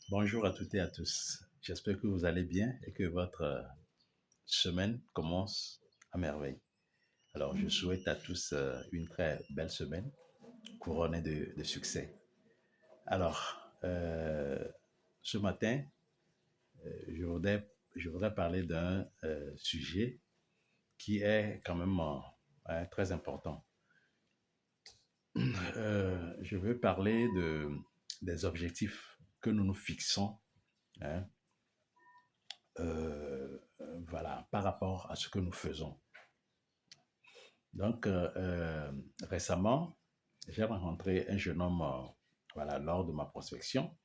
Bonjour à toutes et à tous. J'espère que vous allez bien et que votre semaine commence à merveille. Alors, je souhaite à tous une très belle semaine couronnée de succès. Alors, ce matin, je voudrais parler d'un sujet qui est quand même très important. Je veux parler des objectifs que nous nous fixons, hein, voilà, par rapport à ce que nous faisons. Donc, récemment, j'ai rencontré un jeune homme voilà, lors de ma prospection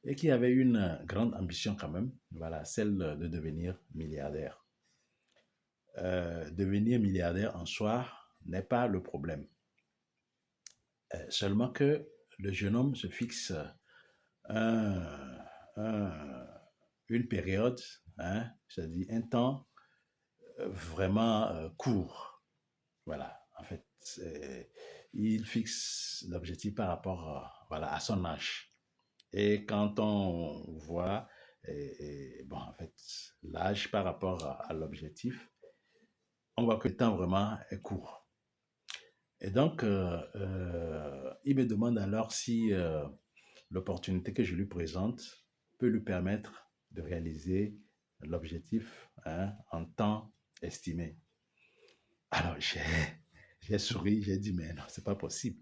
et qui avait une grande ambition quand même, voilà, celle de devenir milliardaire. Devenir milliardaire en soi n'est pas le problème. Seulement que le jeune homme se fixe un- un- une période, hein, c'est-à-dire un temps vraiment court. Voilà, en fait, il fixe l'objectif par rapport voilà, à son âge. Et quand on voit, bon, en fait, l'âge par rapport à l'objectif, on voit que le temps vraiment est court. Et donc, il me demande alors si l'opportunité que je lui présente peut lui permettre de réaliser l'objectif, hein, en temps estimé. Alors, j'ai souri, j'ai dit, mais non, c'est pas possible.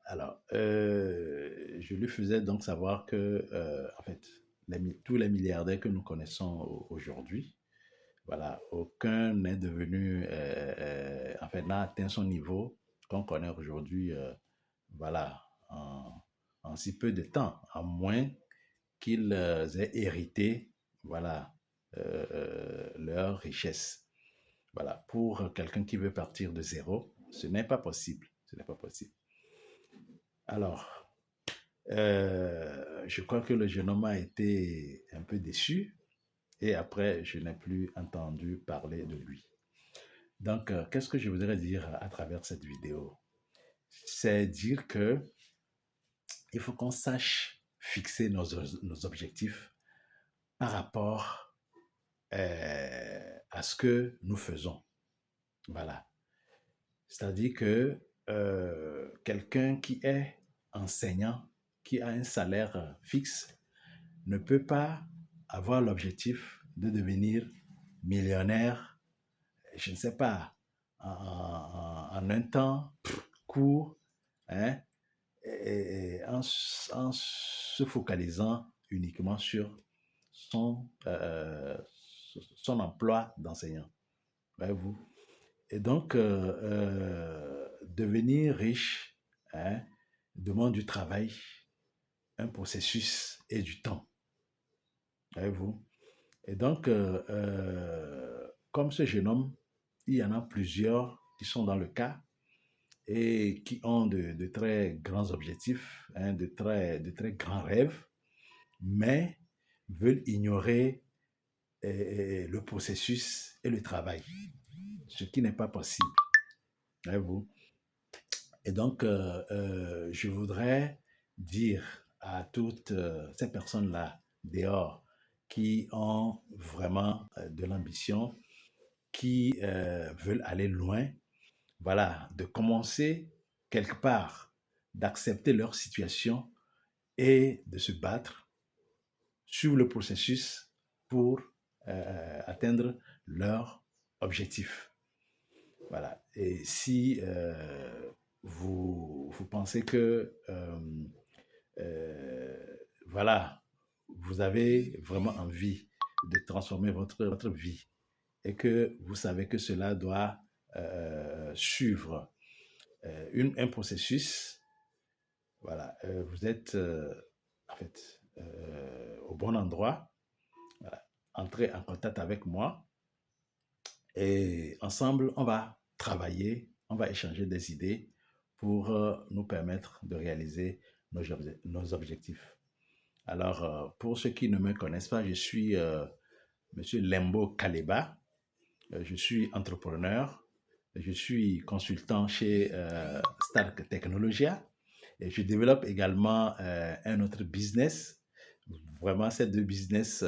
Alors, je lui faisais donc savoir que, en fait, tous les milliardaires que nous connaissons aujourd'hui, voilà, aucun n'est devenu, enfin, n'a atteint son niveau qu'on connaît aujourd'hui, voilà, en si peu de temps, à moins qu'ils aient hérité, voilà, leur richesse. Voilà, pour quelqu'un qui veut partir de zéro, ce n'est pas possible. Ce n'est pas possible. Alors, je crois que le jeune homme a été un peu déçu et après, je n'ai plus entendu parler de lui. Donc, qu'est-ce que je voudrais dire à travers cette vidéo? C'est dire que il faut qu'on sache fixer nos objectifs par rapport à ce que nous faisons. Voilà. C'est-à-dire que quelqu'un qui est enseignant, qui a un salaire fixe, ne peut pas avoir l'objectif de devenir millionnaire, je ne sais pas, en un temps court, hein, en se focalisant uniquement sur son, son emploi d'enseignant. Voyez-vous? Et donc, devenir riche, hein, demande du travail, un processus et du temps. Voyez-vous? Et donc, comme ce jeune homme, il y en a plusieurs qui sont dans le cas et qui ont de très grands objectifs, hein, de très grands rêves, mais veulent ignorer le processus et le travail, ce qui n'est pas possible. Voyez-vous? Et donc, je voudrais dire à toutes ces personnes-là dehors qui ont vraiment de l'ambition, qui veulent aller loin, voilà, de commencer quelque part, d'accepter leur situation et de se battre sur le processus pour atteindre leur objectif. Voilà. Et si vous pensez que voilà, vous avez vraiment envie de transformer votre vie et que vous savez que cela doit suivre un processus, voilà, vous êtes en fait au bon endroit. Voilà. Entrez en contact avec moi et ensemble, on va travailler, on va échanger des idées pour nous permettre de réaliser nos objectifs. Alors, pour ceux qui ne me connaissent pas, je suis Monsieur Lembo Kaleba. Je suis entrepreneur. Je suis consultant chez Stark Technologia Et je développe également un autre business. Vraiment, ces deux business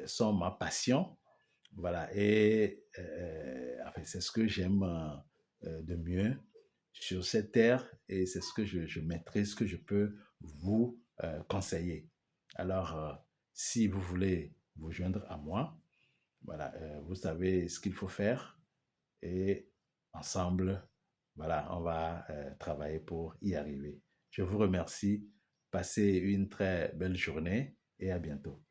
sont ma passion. Voilà, et enfin, c'est ce que j'aime de mieux sur cette terre et c'est ce que je maîtrise, ce que je peux vous conseiller. Alors, si vous voulez vous joindre à moi, voilà, vous savez ce qu'il faut faire et ensemble, voilà, on va travailler pour y arriver. Je vous remercie. Passez une très belle journée et à bientôt.